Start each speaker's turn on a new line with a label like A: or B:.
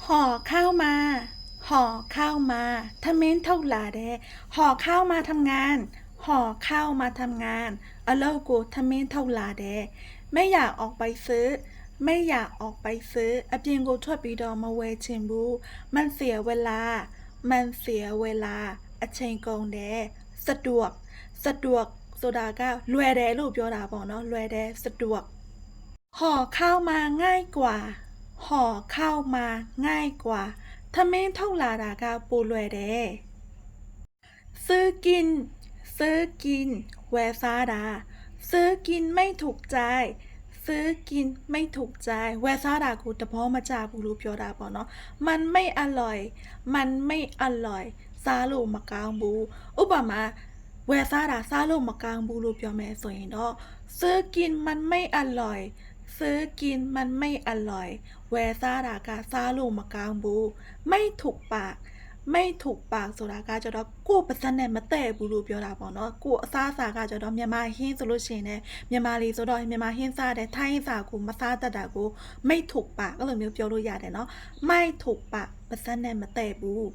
A: ห่อข้าวมาห่อข้าวมาทำเมนเท่าหลาเดห่อข้าวมาทำงานห่อข้าวมาทำงานเอาเล่ากูทำเมนเท่าหลาเดไม่อยากออกไปซื้อไม่อยากออกไปซื้ออเพียงกูทั่วปีดอมาเวชิมบูมันเสียเวลามันเสียเวลาอเชงกงเดสะดวกสะดวกโซดาก็รวยเดลูกပြောတာပေါ့နော်รวยเดสะดวกห่อข้าวมาง่ายกว่าห่อข้าวมาง่ายกว่าทำเมนท่องลาดากาปูรวยเดซื้อกินซื้อกินแวซาดาซื้อกินไม่ถูกใจซื้อกินไม่ถูกใจแวซาดากูตะพอมาจากบูรูပြောတာပေါ့နော်มันไม่อร่อยมันไม่อร่อยစားလို့မကောင်းဘူးဥပမာဝယ်စားတာစားလို့မကောင်းဘူးလို့ပြောမယ်ဆိုရင်တော့ซื้อกินมันไม่อร่อยซื้อกินมันไม่อร่อยแวร์ซ่าดากาซาลูมะกางบูไม่ถูกปากไม่ถูกปากဆိုတာကကြတော့ကိုယ်ပါစက်နဲ့မတဲ့ဘူးလို့ပြောတာပေါ့နော်ကိုယ်အစားအစာကကြတော့မြန်မာဟင်းဆိုလို့ရှိရင်လည်းမြန်မာလီဆိုတော့မြန်မာဟင်းစားတယ်ထိုင်းစားကိုမစားတတ်တာကိုไม่ถูกปากအဲ့လိုမျိုးပြောလို့ရတယ်နော်ไม่ถูกปากပါစက်နဲ့မတဲ့ဘူး